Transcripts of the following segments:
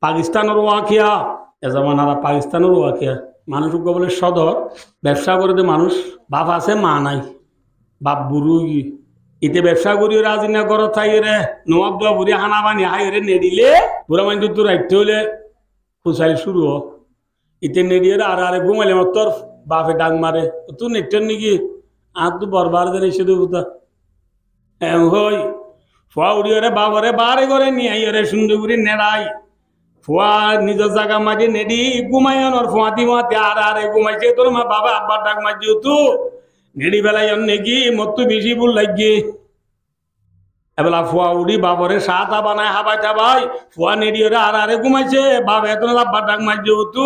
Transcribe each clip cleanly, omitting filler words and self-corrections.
পাকিস্তানের ওয়াকিয়া এ জামানারা পাকিস্তানের ওয়াকিয়া মানুষ বলে সদর ব্যবসা করে দে মানুষ বাপ আছে মা নাই বাপ বুড়ু ইতে ব্যবসা করি রাজিনা ঘর থাই রে নবাব দোয়া বুড়ি হানা বানি হাই রে নেডিলে বুড়া মানুষ তো রাখতে হলে খুশাই শুরু হ ইতে নেডিয়ে আর আরে ঘুমাইলে আমার তোর বাপে ডাক মারে তুই নেটের নাকি আর তো বরবার দেন এসে দেবো তা হই ফুয়া উড়িয়ে রে বাবরে বারে করে নিয়ে রে সুন্দর করে নেড়াই ফুয়া নিজের জায়গা মাঝে নেডি ঘুমাই আনোর ফুয়াতি মাতে আর আরে ঘুমাইছে তোর মা বাবা আব্বার ডাক মাঝে তু নেডি বেলায় নাকি মত বেশি ভুল লাগছে এবেলা ফুয়া উড়ি বাবরে সাতা বানায় হাবাই টাবাই ফুয়া নেডি ওরা আর আরে ঘুমাইছে বাবা এত আব্বার ডাক মাঝে তু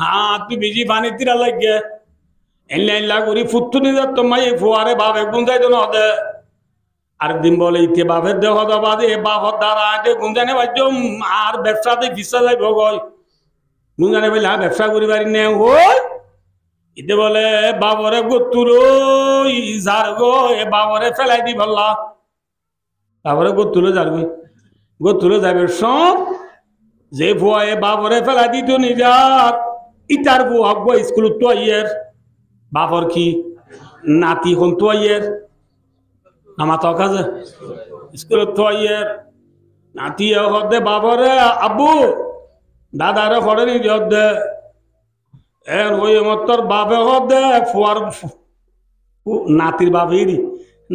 হ্যাঁ তুই বেশি পানি তিরা লাগে এল্লা এল্লা করি ফুটু নিজের তো মাই ফুয়ারে বাবা গুঞ্জাইতো না হতে আর দিন বলে ইতে বাপের দেহ বাদে বাপর দ্বারা গুঞ্জানে বাজ্য আর ব্যবসাতে ভিসা যাইব গই গুঞ্জানে বলে হ্যাঁ ব্যবসা করি পারি নে ওই ইতে বলে বাবরে গতুলো যার গো এ বাবরে ফেলাই দি বললা বাবরে গতুলো যার গতুলো যাবে সব যে ভুয়া এ বাবরে ফেলাই দিত নিজার ইটার বুয়া গো স্কুল তো আইয়ের বাপর কি নাতি হন তো আইয়ের আমার তো কাজে স্কুল তো আইয়ের নাতি হদে বাবরে আব্বু দাদারে হরে নি হদে এর ওই মতর বাবে হদে ফুয়ার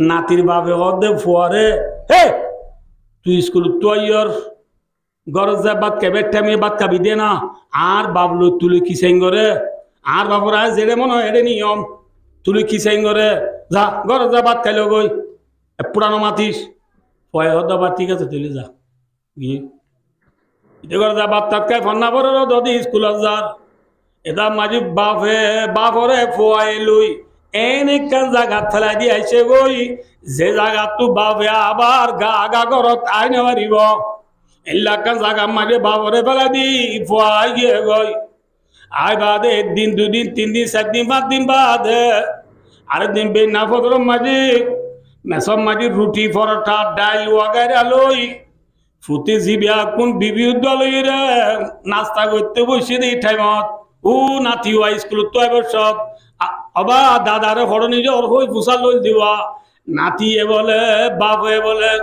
নাতির বাবে হদে ফুয়ারে হে তুই স্কুল তো আইয়ের গরজ যা বাদ কেবে টাইমে বাদ কাবি দে না আর বাবলু তুলি কি সেঙ্গরে আর বাবরা জেরে মনে হয় এরে নিয়ম তুলি কি সেঙ্গরে যা গরজ যা বাদ খাইলো গই পুরানো মাতিস পয় হদবা ঠিক আছে তুলি যা গিয়ে যা বাদ তাৎকায় ফন্না পরে যদি স্কুলত যার এটা মাঝি বাপরে ফুয়াই লুই এনেকান জায়গা ফেলাই দিয়ে আইসে গই যে জায়গা তো বাপে আবার গা ঘরত আই নেবারিব এলাকান জায়গা মাঝে বাপরে ফেলাই দি ফুয়াই গিয়ে গই আই বাদে একদিন দুদিন 3 দিন 4 দিন 5 দিন বাদে আরেক দিন বেনা ফদর মাঝে মেসব মাঝে রুটি পরোটা ডাইল ওয়াগাইরা লই ফুটে জিবিয়া কোন বিবি উদ্যালয় রে নাস্তা করতে বসে দিই টাইমত ও নাতি ওয়া স্কুল তো এবার সব অবা দাদারে হড় নিজে ওর হই ফুসা লই দিবা নাতি এ বলে বাপ এ বলে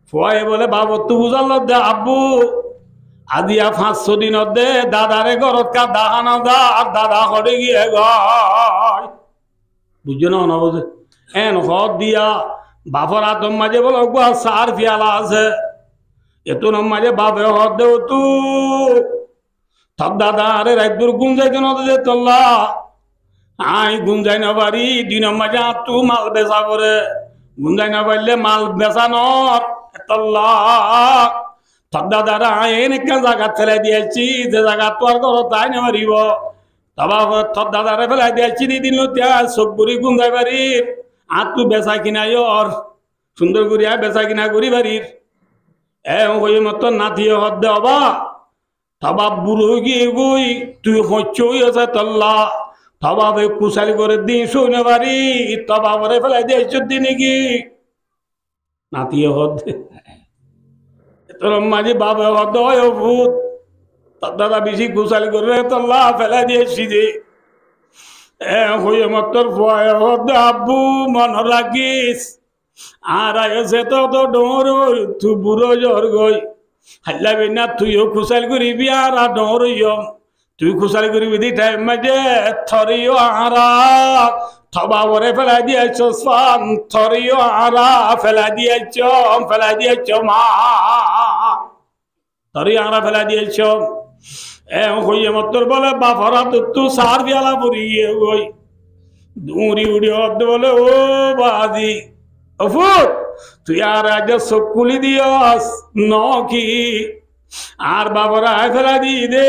ফুয়াই বলে বাবর তো বুঝাল দে আব্বু আদিয়া 500 দিন দে দাদারে ঘরত কা দাহানা দা আর দাদা হড়ে গিয়ে গয় বুঝছো না না বুঝে এন হদ দিয়া বাপর আতম মাঝে বলো গো সার ফিয়ালা আছে এত নম মাঝে বাপে হদ দেও তু তব দাদা আরে রাইদুর গুঞ্জাইতে না দে তোল্লা আই গুঞ্জাই না পারি 2 নম্বর মাঝে তু মাল বেচা করে গুঞ্জাই না পারলে মাল বেচা নর তোল্লা তব দাদারা এনেকা জায়গা ফেলাই দিয়েছি যে জায়গা তোর ঘর তাই না পারিব তবা তব দাদারে ফেলাই দিয়েছি দিদিন লতিয়া সব বুড়ি গুঞ্জাই পারির আর তু বেচা কিনা ওর সুন্দর করিয়া বেচা কিনা করি পারির ওই মতো নাতি হদ দে অবা তবা বুড়ো গিয়ে গই তুই হচ্ছই আছে তল্লা তবা কুশালি করে দিন শুনে পারি তবা বরে ফেলাই দিয়েছ দিন কি নাতি হদ তোর মাঝে বাবা হদ হয় ভূত তার দাদা বেশি কুশালি করে তল্লা ফেলাই দিয়েছি যে হয়ে মতর ভয় হদ আব্বু মন রাখিস আর আয়সে তো ডোর তুই বুড়ো জ্বর গই হাল্লাবি না তুইও খুশাল করিবি আর ডোর তুই খুশাল করিবি দি টাইম মাঝে থরিও আরা থবা বরে ফেলাই দিয়েছ সান থরিও আরা ফেলাই দিয়েছ মা থরি আরা ফেলাই দিয়েছ হইয়ে মতর বলে বাফরা তু সার বিয়ালা পড়িয়ে গই দৌড়ি উড়ি হদ বলে ও বাদি অফুট তুই আর আজ সকুলি দিয়স নকি আর বাবরা ফেলা দি দে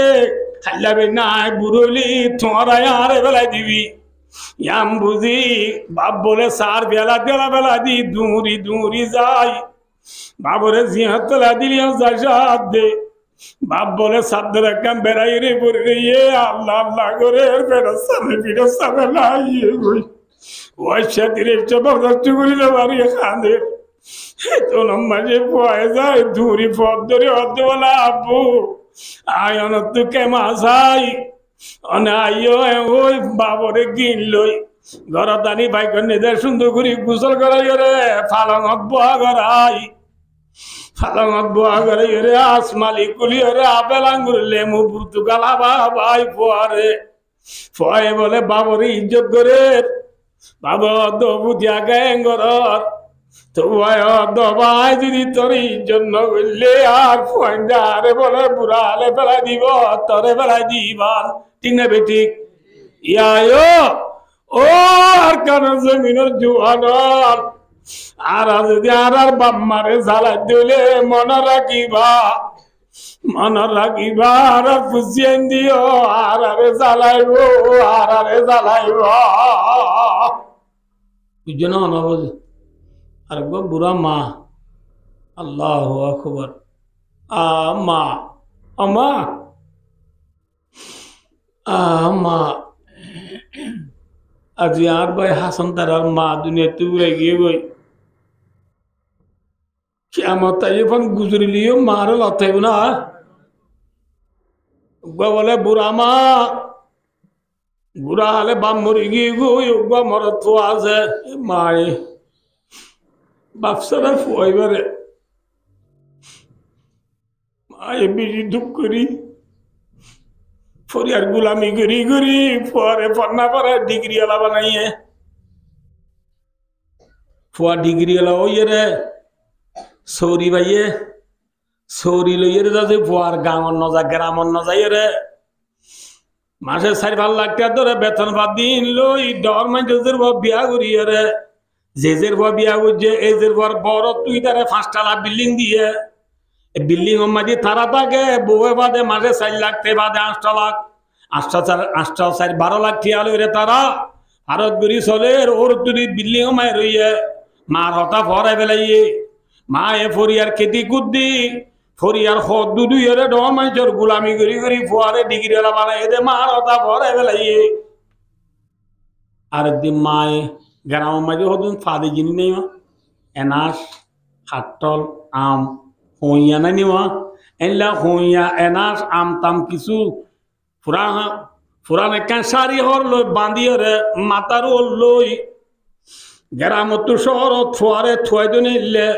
খাইলাবে না বুড়লি তোমারা আর ফেলাই দিবি ইয়াম বুঝি বাপ বলে সার বেলা বেলা দি দৌড়ি যাই বাবরে জিহাত তোলা দিলি যাই দে বাপ বলে সাদ্দের কাম বেড়াই রে পড়ে রে আল্লাহ আল্লাহ করে ফেরস্তা বেলাইয়ে গই ওই সাথে জবরদস্তি করিলে বাড়ি খাঁদের তো মাঝে পয়ে যায় ধুরি পথ ধরে হতে বলা আব্বু আয়ন তো কেমা চাই অনাইও ওই বাবরে গিন লই ঘরত আনি বাইক নিজের সুন্দর করে গোসল করাই রে ফালঙত বোয়া করাই ফালঙত বোয়া করাই রে আসমালি কুলি রে আপেল আঙ্গুর লেমু পর্তুগাল আবা ভাই ফোয়ারে ফয়ে বলে বাবরে ইজ্জত করে বাবা দবুতিয়া গায়ে ঘরত দবাই যদি তোর জন্য বললে আর ফোয়ারে বলে বুড়া হলে ফেলাই দিব তরে ফেলাই দিবান ঠিক না বেঠিক ইয়ায়ো ও আর কান জমিনের জুয়ানর আর যদি আর বাম্মারে জ্বালাই দিলে মনে রাখিবা আর পুষিয়ে দিও আর আরে জ্বালাইব আর আরে জ্বালাইব বুঝছো না বুঝ আর বুড়া মা আল্লাহ আকবার মা আমা মা আজ আর ভাই হাসান তার মা দুনিয়াতে উড়ে গিয়ে গই কিয়ামত এখন গুজরিলিও মার লতাইব না বলে বুড়া মা বুড়া হলে বাম মরি গিয়ে গই মর তো আছে মায়ে বাপসারা ফুয়াইবারে মায়ে বেশি দুঃখ করি ফরিয়ার গুলামি করি করি ফুয়ারে পন্না পারে ডিগ্রি এলা বানাইয়ে ফুয়া ডিগ্রি এলা ওই রে সৌরি ভাইয়ে সৌরি লইয়ে যাচ্ছে ফুয়ার গাঁৱৰ নজা গ্রামর নজাই রে মাসে 4-5 লাখ টাকা ধরে বেতন বাদ দিন লই ডর মাইজের বিয়া করিয়ে রে যেজের বিয়া করছে এজের বড় তুই তারে 5 তলা বিল্ডিং দিয়ে বিল্ডিং মাঝে তারা থাকে বউয়ে বাদে মাসে 4 লাখ টাকা বাদে 8 লাখ 12 লাখ টিয়া লইরে তারা ভারত গুড়ি চলে ওর তুই বিল্ডিং মাই রইয়ে মার হতা ভরাই পেলাইয়ে মা এ ফরিয়ার খেতি কুদ্দি ফরিয়ার হদ দুদুইরে ডর মাইজর গুলামি করি করি ফুয়ারে ডিগ্রি এলা বানাই দে মার হতা ভরাই পেলাইয়ে আরেকদিন মায়ে গ্রাম মাঝে হদিন ফাদি জিনি নেই এনাস হাটল আম হইয়া নাই নিওয়া এনলা হইয়া এনাস আম তাম কিছু ফুরানে কাঁসারি হর লই বাঁধিয়ে রে মাতার ওর লই গ্রামত শহরত ফুয়ারে থুয়াই দিন এলে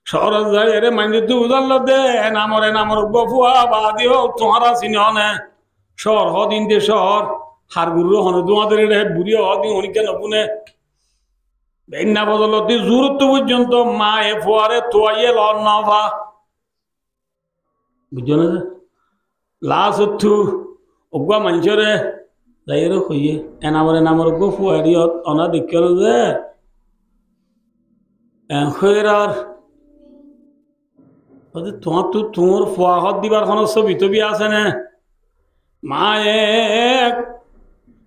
শহরত যাই রে মাইনে দু উজাল দে এনামর গফুয়া বাদি হোক তোমারা চিনে শহর হদিন দে শহর হারগুরু হনে তোমাদের বুড়ি হদিন হনি কেন বুনে বেন্না বদলতি জুরুত্ব পর্যন্ত মা এ ফুয়ারে তোয়াইয়ে লন নভা বুঝছো না যে লাশ হচ্ছু অগুয়া মানুষরে যাই রে হইয়ে এনামর গো ফুয়ারিয়ত অনা দেখিও না যে এর তোমার তো তোমার ফুয়াহত দিবার কোনো ছবি টবি আছে না মা এক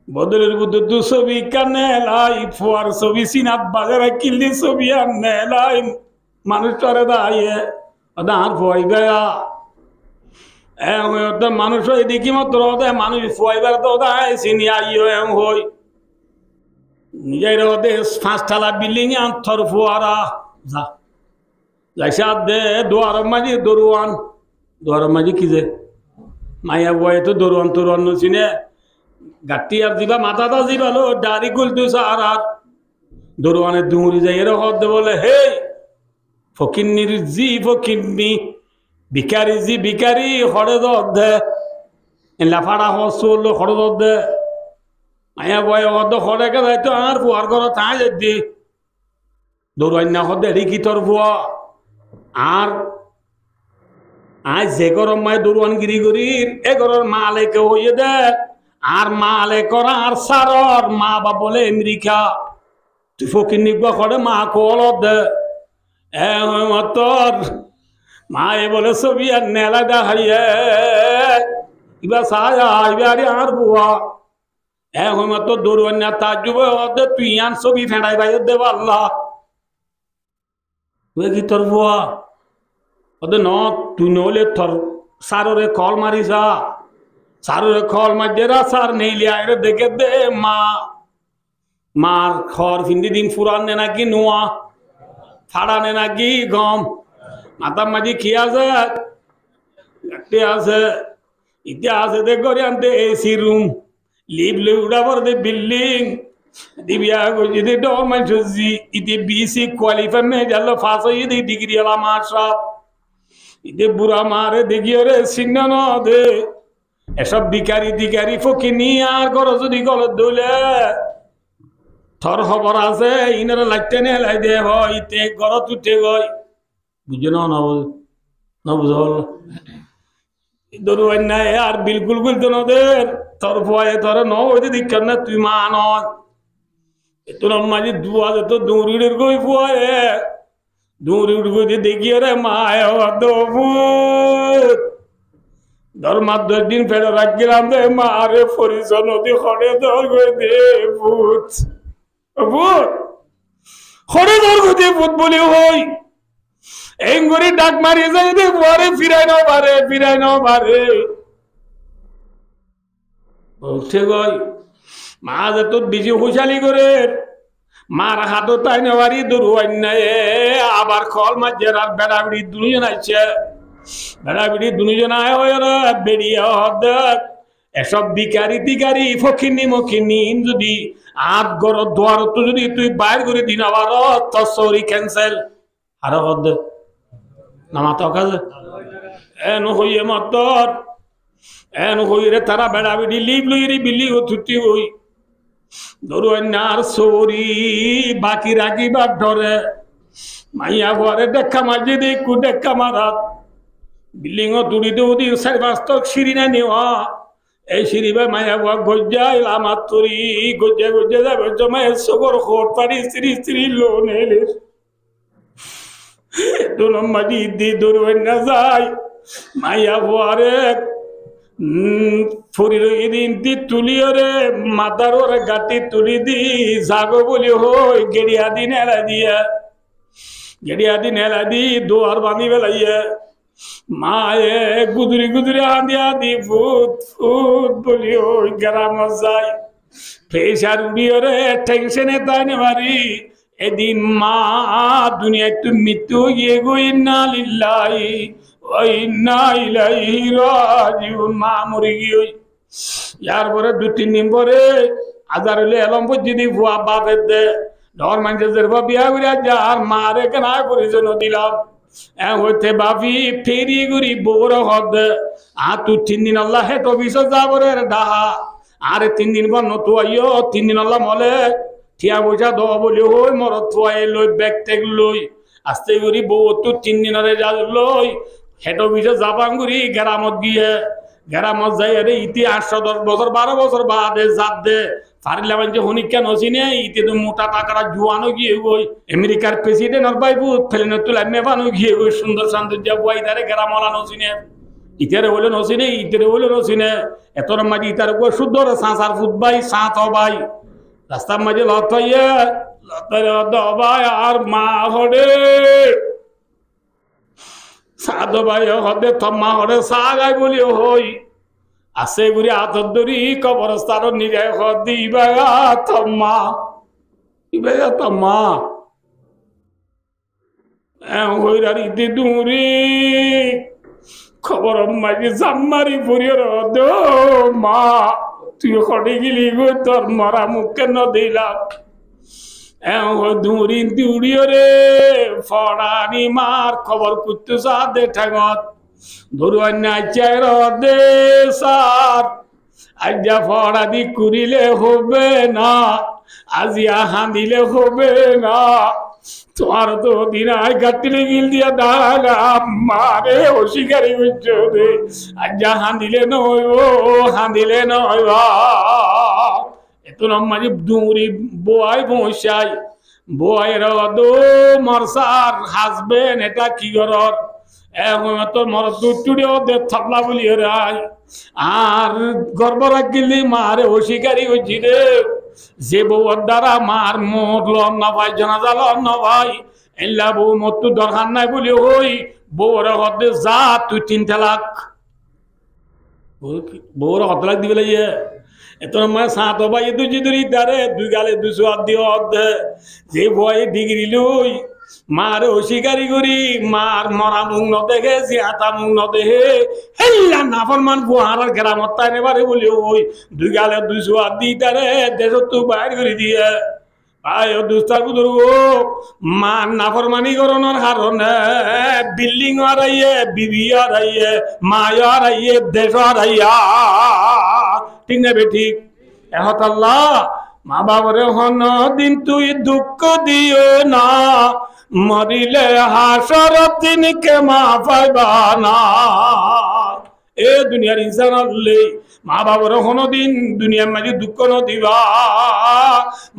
বদলের বুদ্ধ দু ছবি কানে লাই ফুয়ার ছবি সিনাত বাজারে কিল্লি ছবি আর নে লাই মানুষ টারে দাঁড়িয়ে আর ফুয়াই গয়া মানুষ দেখি মাত্র মানুষ ফুয়াইবার তো চিনি আইও এম হই নিজের 5 তলা বিল্ডিং আন্তর ফুয়ারা যা যাইসা দে দুয়ার মাঝি দোয়ার মাঝি কি যে মাইয়া বয়ে তো দরুয়ান চিনে গাটি আর দিবা মাথাটা দিবালো দাড়ি গুলতু আর দরুয়ানের দুমুরি যাই এর হদ বলে হে ফকিন্নির জি ফকিন্নি ভিকারি জি ভিকারি হরে দে লাফাড়া হসল হরে দে মাইয়া বয়ে হদ হরে কে যাইতো আর ফুয়ার ঘর তাই যাই দরুয়ান্না হদে রিকি তোর ফুয়া আর আজ যে গরম মায় দরুয়ান গিরি গরির এ গরর মালে কে হইয়ে দে আর মালে করা আর সারর মা বা বলে আমেরিকা তুই ফকির নিগুয়া করে মা কল দে তোর মা এ বলে ছবি আর নেলা দেখাইয়ে ইবা সায়া ইবারে আর বুয়া তোর দরুয়ান্না তাজুবে দে তুই আন ছবি ফেঁড়াই ভাই দে আল্লাহ তুই কি তোর বুয়া ওদের ন তুই নলে তোর সাররে কল মারিসা সাররে কল মাঝেরা সার নেইলে আইরে দেখে দে মার খর ফিন্দি দিন ফুরান নে নাকি নোয়া ফাড়া নে নাকি গম মাতার মাঝি খিয়া যায় একটা আছে ইতিহাসে দে করে আনতে এসি রুম লিভ লই উড়াবার দে বিল্ডিং দিবিয়া গো যদি ডর মাইজি ইতি বিসি কোয়ালিফাই মে জালো ফাস হই দি ডিগ্রি আলা মাশা ইতি বুড়া মারে দেখিও রে সিন্না ন দে এসব বিকারি দিকারি ফকিনি আর গরজ যদি গলত দইলে থর খবর আছে ইনারা লাগতে নে লাই দে হয় ইতে গরত উঠে গই বুঝে না না বুঝল দরু নাই আর বিলকুল বলতো না দের তোর ভয়ে তোর ন হইতে দিক্কার না তুই মা নয় তোর মাঝে দুয়া যেত দৌড়ির গই ভয়ে দৌড়ি উঠবো দেখিয়ে রে মায় দভূত ধর মার 10 দিন ফেলে রাখলাম দে মারে ফরিস নদী খড়ে ধর গই দে ভূত ভূত খড়ে ধর গই দে ভূত বলি হই এঙ্গরি ডাক মারি যায় দে পরে ফিরাই নাও বারে উঠে গই মা যে তোর বিজি হুশালি করে মার হাতও তাই নেওয়ারি দরুয়াই নাই আবার খল মাঝের আর বেড়াবিড়ি দুজন আইছে বেড়াবিড়ি দুজন আয় হয়ে বেরিয়ে হদ এসব বিকারি টিকারি ফকিনি মকিনি যদি আট গর দোয়ার তো যদি তুই বাইর করে দিন আবার তোর সরি ক্যান্সেল আরো হদ নামা তো কাজ এন হইয়ে মতর এন হই রে তারা বেড়াবিড়ি লিভ লইরি বিলি ও ছুটি হই দরুয়ার সরি বাকি রাখিবার ডরে মাইয়া ঘরে দেখা মাঝে দেখু দেখা মারাত বিল্ডিং ও দূরিতে ওদি 5 তক সিঁড়ি না নেওয়া এই সিঁড়ি ভাই মাইয়া ঘর গজ্জাই আমার তরি গজ্জা যাবে জমায়ের সগর খোট পারি স্ত্রী লোন এলে দু নম্বর দি দরুয়ার না যায় মাইয়া ঘরে ফরির এদিন দি তুলিও রে মাতার ওরে গাটি তুলি দি জাগো বলি হই গেড়িয়া দিন এলা দি দোয়ার বাঁধি বেলাইয়া মায়ে গুদরি আদি ফুট বলি হই গ্রাম যাই ফেসার উড়িও রে টেনশনে তাই নেবারি এদিন মা দুনিয়ায় তুমি মৃত্যু গিয়ে গই না লিল্লাহি মা মরে গিয়ে ইয়ার পরে 2-3 দিন পরে আজার হইলে এলম যদি ভুয়া বাপের দে ডর মানুষের বিয়া করিয়া যার মারে কেনা পরিজন দিলাম হইতে বাপি ফেরি গুড়ি বড় হদ তুই 3 দিন আল্লাহ হেট অফিস যাবরে ডাহা আরে 3 দিন পর নতু আইও 3 দিন আল্লাহ মলে ঠিয়া পয়সা দেওয়া বলি হই মরত থুয়াই লই ব্যাগ টেক লই আস্তে করি বউ তো 3 দিনের যা লই হেড অফিসে জাপাঙ্গুরি গেরামত গিয়ে গেরামত যাই রে ইতি 810 বছর 12 বছর বাদে জাত দে ফারিলা মানে হনি কেন চিনে ইতি তো মোটা টাকাটা জুয়ানো গিয়ে গই আমেরিকার প্রেসিডেন্ট আর বাইবু ফেলেন তুলা মেবানো গিয়ে গই সুন্দর সৌন্দর্য বই দারে গেরামলা নচিনে ইতারে হইলে নচিনে এতর মাঝে ইতারে গো শুদ্ধ রে সাঁসার ফুট বাই সাঁত বাই রাস্তার মাঝে লতাইয়া দবাই আর মা হরে সাধ ভাই হদে থম্মা হরে সা গাই বলি হই আছে গুরি হাতত ধরি কবরস্থান নিগাই হদি ইবাগা থম্মা হইরার ইতি দুরি খবর মাঝে জাম্মারি ফুরিয়র দো মা তুই খড়ে গেলি গো তোর মরা মুখ কেন দিলাম ধুরি দিউড়িও রে ফড়ানি মার খবর কুত্তু সাদে ঠাঙত ধরুয়ার নাচার দে সার আজ্ঞা ফড়া দি কুড়িলে হবে না আজিয়া হাঁদিলে হবে না তোমার তো দিন আয় গাটিলে গিল দিয়া দাঁড়া মারে অস্বীকারী করছো রে আজ্ঞা হাঁদিলে নয় এত মাঝে দুরি বোয়াই বসাই বোয়াইর দো মরসার হাসবেন এটা কি করর এখন তোর মর দুটুড়িও দে থাপলা বলি রাই আর গর্ব রাখলি মারে অস্বীকারী হয়েছি রে যে বউর দ্বারা মার মরল না ভাই জানাজা না ভাই এল্লা বউ মত দরকার নাই বলি হই বউর হদে যা তুই 3 তালাক বউর 7 তালাক দিবে ইয়ে এত মানে সাত ভাই দুই দূরি দারে 2 গালে 200 দিও যে বয় ডিগ্রি লই মারে অস্বীকারী করি মার মরা মুখ ন দেখে জিয়াতা মুখ ন দেখে হেল্লা নাফরমান বুহারার গ্রামত তাই নেবারে বলি ওই দুই গালে 200 হাত দিই তারে দেশ তো বাইর করে দিয়ে আয় দুস্তার বুদুর্গ মা নাফরমানি করণের কারণে বিল্ডিং হারাইয়ে বিবি হারাইয়ে মা হারাইয়ে দেশ হারাইয়া ঠিক না বে ঠিক এহত আল্লাহ মা বাবরে হন দিন তুই দুঃখ দিও না মরিলে হাসর দিন কে মা পাইবা না এ দুনিয়ার ইনসান হলে মা বাবার কোনদিন দুনিয়ার মাঝে দুঃখ ন দিবা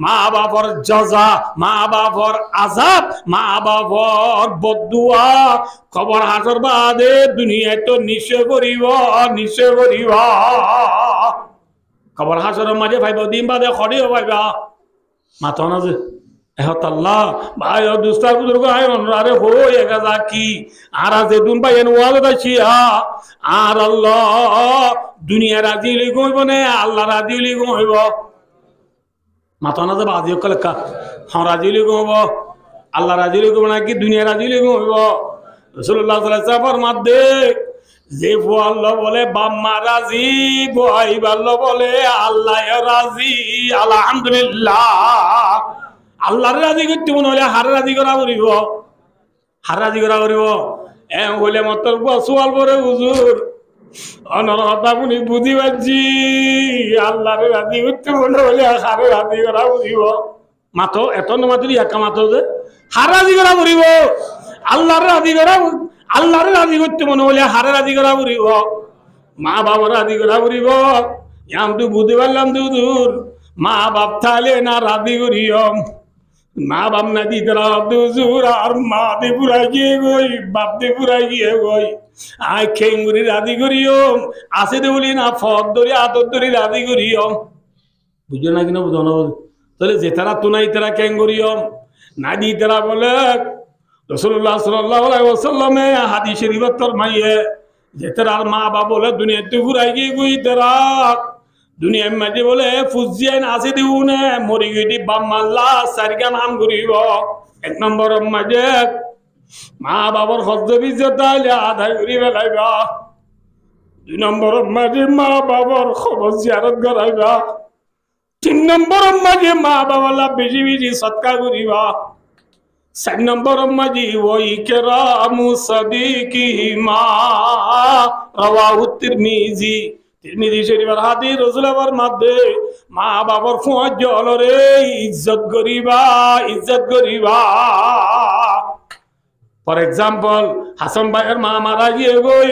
মা বাবার জজা মা বাবার আজাব মা বাবার বদুয়া খবর হাসর বাদে দুনিয়ায় তো নিশ্চয় করিব খবর হাসরের মাঝে ভাইব দিন বাদে খড়িও ভাইবা মাথা না যে এহত আল্লাহ ভাই দুস্তার বুজুর্গ আয় আরে হো একা কি আর আছে দুন ভাই ওয়াজ দাছিয়া আর আল্লাহ দুনিয়া রাজি হইব হইব না আল্লাহ রাজি হইব হইব মাথা না যে বাজি লেখা হ্যাঁ রাজি হইব হইব আল্লাহ রাজি হইব নাকি দুনিয়া রাজি হইব হইব রাসূলুল্লাহ সাল্লাল্লাহু আলাইহি ওয়াসাল্লাম ফরমাতে যে আল্লাহ বলে বাম্মা রাজি বই আল্লাহ বলে আল্লাহ রাজি আলহামদুলিল্লাহ আল্লাহর রাজি করতে মনে হলে হার রাজি করা করিব হইলে মতর সোয়াল পরে হুজুর অনরতা আপনি বুঝি পাচ্ছি আল্লাহর রাজি করতে মনে হলে হার রাজি করা করিব মাথো এত মাতুরি একা মাথো যে হার রাজি করা করিব আল্লাহর রাজি করতে মনে হলে হার রাজি করা করিব মা বাবার রাজি করা করিব আমি বুঝতে পারলাম দূর মা বাপ থালে না রাজি করিয়ম মা বাপ না দিতরা দুজুর আর মা দে পুরাই গিয়ে গই বাপ দে পুরাই গিয়ে গই আই খেঙ্গুরি রাজি করিয়ম আছে দে বলি না ফদ ধরি আদর ধরি রাজি করিয়ম বুঝো না কিনা বুঝো না তাহলে যে তারা তো নাই তারা খেঙ্গুরিয়ম না দি তারা বলে রাসূলুল্লাহ সাল্লাল্লাহু আলাইহি ওয়াসাল্লামে হাদিস শরীফত ফরমাইয়ে যে তারা মা বাপ বলে দুনিয়াতে পুরাই গিয়ে গই তারা দুনিয়ার মাঝে বলে ফুজিয়ান আছে দিউনে মরি গিয়ে বাম মাল্লা সারিকা নাম করিব 1 নম্বর মাঝে মা বাবার হজ্জ বিজত আদায় করি ফেলাইবা 2 নম্বর মাঝে মা বাবার খবর জিয়ারত করাইবা 3 নম্বর মাঝে মা বাবালা বেশি বেশি সৎকার করিবা 4 নম্বর মাঝে ওই কেরামু সাদিকিহিমা রাওয়াহু তিরমিজি তিরমিজি শরীফের হাদিস রাসূলের মধ্যে মা বাবার ফুয়াজ জলরে ইজ্জত করিবা ফর এক্সাম্পল হাসান ভাইয়ের মা মারা গিয়ে গই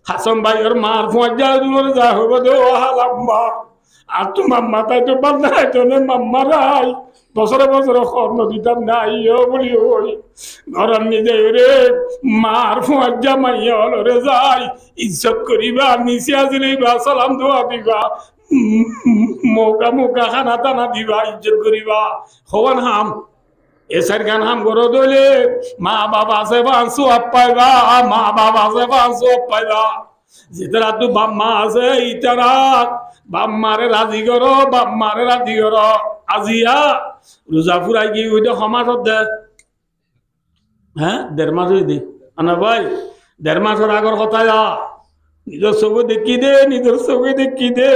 হাসান ভাইয়ের মার ফুয়াজ জলরে যা হবে দো হালাম্মা আর তোমার মাথায় তো বান্ধাই তো না মাম্মারাই বছরে বছরে খর্ণ দিতাম নাই বলি ওই ঘরের নিজে রে মার ফুয়াজ জামাইয়া হলরে যাই ইজ্জত করিবা নিচে আসিবা সালাম দোয়া দিবা মৌকা খানা টানা দিবা ইজ্জত করিবা হওয়ান হাম এসার গান হাম গরো দলে মা বাবা আছে বাঁচো পাইবা যেতারা তো বাম্মা আছে ইতারা বাম্মারে রাজি করো আজিয়া রোজা ফুরাই কি ওইটা সমাজত দে হ্যাঁ 1.5 মাস হয়ে দে আনা ভাই 1.5 মাসের আগর কথা নিজের চোখে দেখি দে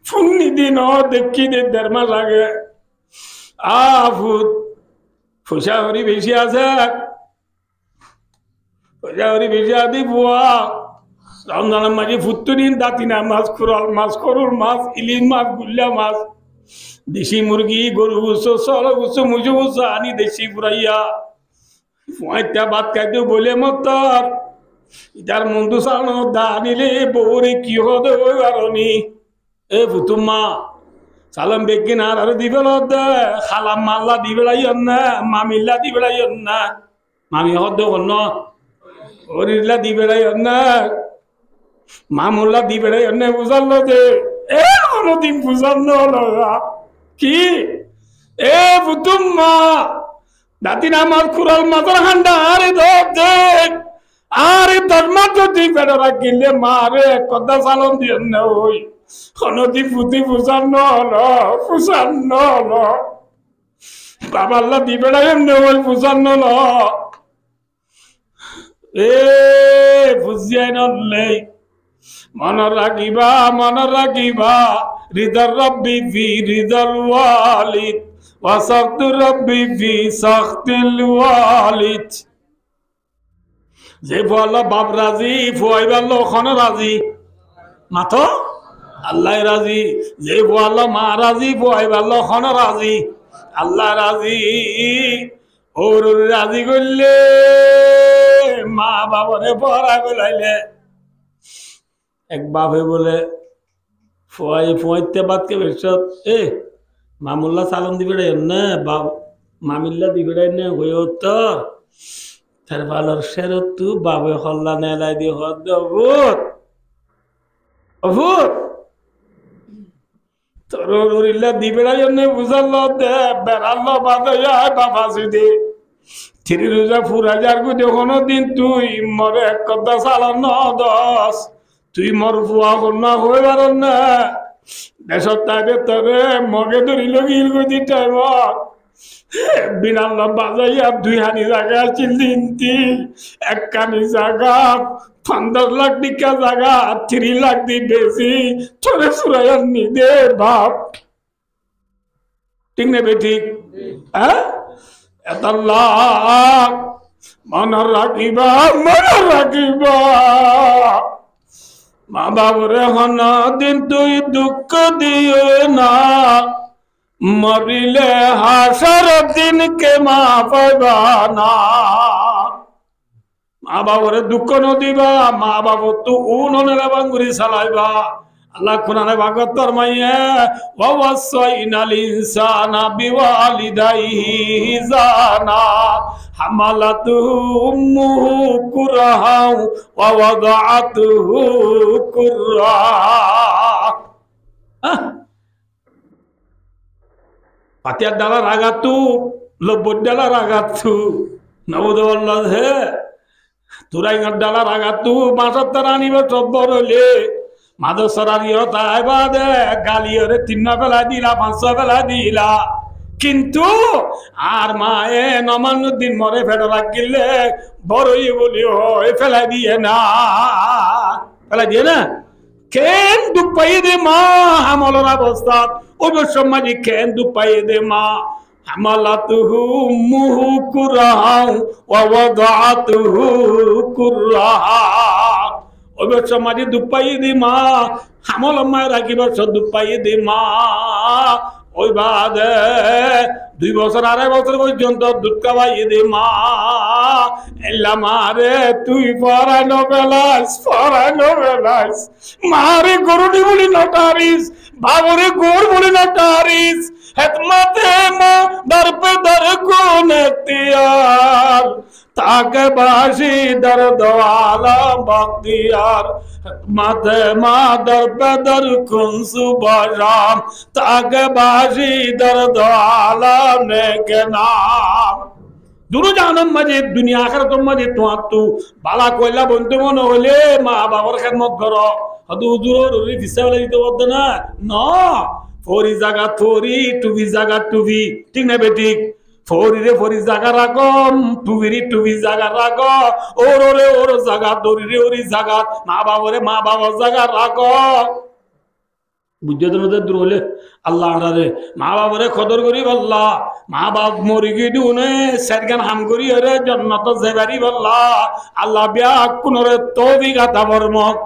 ফোন নিদি ন দেখি দে 1.5 মাস আগে পয়সা হরি বেশি আছে আদি বুয়া রমজানের মাঝে ফুত্তুরিন দাতিনা মাছ খুরল মাছ করুল মাছ ইলিশ মাছ গুল্লা মাছ দেশি মুরগি গরু গুছো সর গুছো মুজো গুছো আনি দেশি পুরাইয়া ফুয়াইটা ভাত খাইতে বলে মতর ইটার মন্দু সানো দা আনিলে বউরে কি হতে ওই কারণি এ ফুতুম্মা সালাম বেগিন আর দিবেল খালাম মাল্লা দিবেলাইন না মামিল্লা দিবেলাইন না মামি হদ অন্য ওরিল্লা দিবেলাইন না মামুল্লা দিবেলাইন না বুঝালো যে এ কোনদিন বুঝানো হলো কি এ ফুতুম্মা দাতিন আমার খুরাল মাথার হান্ডা আরে দেখ আরে ধর্মা যদি বেড়া গিলে মারে কথা সালন দিয়ে না ওই কোনদিন পুঁতি ফুসানো হলো বাবা আল্লাহ দিবে না এমনি ওই বুঝানো ন এ বুঝিয়াই নলেই মন রাখিবা রিদার রব্বি ফি রিদাল ওয়ালিদ ওয়া সাখতু রব্বি ফি সাখতিল ওয়ালিদ। যে আল্লাহ বাপ রাজি ফুয়াইবার লোখন রাজি মাথো আল্লাহ রাজি। যে আল্লাহ মা রাজি ফুয়াইবার লোখন রাজি আল্লাহ রাজি। ওর রাজি করলে মা বাবারে পড়া গলাইলে এক বাপে বলে ফুয়াইতে বাদকে বেশত এ মামুল্লা সালাম দিবে না বাপ মামিল্লা দিবে না হয়ে তো তার ভালোর শেরত তু বাবে হল্লা নেলাই দিয়ে হদ অভূত অভূত তোর দিবে না বুঝাল দে বেড়াল বাদে বাবা যদি থ্রি রোজা ফুরা যার কোনো দিন তুই মরে এক কথা চালান দশ তুই মর ফুয়া কন্যা হয়ে পার না দেশত তাইতে তরে মগে ধরিল গিল গতি টাইমত বিনাল বাজাইয়া দুই হানি জায়গা চিন্তি এক কানি জায়গা 15 লাখ টিকা জায়গা 3 লাখ দি বেশি চলে সুরাইয়া নি দে বাপ ঠিক নেবে ঠিক হ্যাঁ এত লাখ মনে রাখিবা মা বাবরে হন দিন তুই দুঃখ দিও না মরিলে হাসার দিন কে মা পাইবা না। মা বাবরে দুঃখ নদিবা মা বাবু তু উনলে বাঙ্গুরি চালাইবা। আল্লাহ কোরআনে ভাগবত ফরমাইয়ে ওয়া ওয়াসাইনাল ইনসানা বিওয়ালিদাইহি হিসানা হামালাতুহু উম্মুহু কুরহাও ওয়া ওয়াদাআতুহু কুরহা। পাতিয়ার ডালা রাগাতু লব্বর ডালা রাগাতু নবদল্লাহ হে তুরাইঙ্গার ডালা রাগাতু বাঁশার তারা আনিবে টব্বর হইলে মাদসরারিও তাই বাদে গালিয়রে 3 বেলা দিলা 5 বেলা দিলা কিন্তু আর মায়ে নমানুদ্দিন মরে ফেটো রাখিলে বড়ই বলি হয় ফেলাই দিয়ে না কেন দুঃখ পাইয়ে দে মা আমলের অবস্থা অবশ্য মাঝি কেন দুঃখ পাইয়ে দে মা হামালাতুহু উম্মুহু কুরহাও ওয়া ওয়াদাআতুহু কুরহা। অবশ্য মাঝি দুঃখ পাইয়ে দে মা আমল মায় রাখিবার দুঃখ পাইয়ে দে মা ওই বাদে 2 বছর 2.5 বছর পর্যন্ত দুধ খাওয়াইয়ে দে মা এলা মারে তুই পড়ানো বেলাস মারে গরুনি বলি নটারিস বাবরে গোর বলি নটারিস হেতমাতে মা দর পে দর কোন এখতিয়ার তাকে বাসি দর্দ আলম বখতিয়ার মাতে মা দর পে দর কোন সুবহ শাম তাকে বাসি দর্দ আলম নেকে নাম। দুরু জানম মাঝে দুনিয়া আখিরাত মাঝে তো বালা কইলা বন্ধু মন হইলে মা বাবার খেদমত করো হদু হুজুর ওরি ভিসা বলে দিতে বলতো না ফরি জায়গা থরি টুবি জায়গা টুবি ঠিক না বেঠিক ফরি রে ফরি জায়গা রাখম টুবিরি টুবি জায়গা রাখো ওরে ওর জায়গা দরি রে ওরি জায়গা মা বাবারে মা বাবার জায়গা রাখো বুঝতে দূর হলে আল্লাহ রে মা বাবারে খদর করি বললা মা বাপ মরি গিয়ে দুনে সেরগান হাম করি রে জন্নত জেবারি বললা আল্লাহ বিয়া কোনরে তৌবি গাতা বর্মক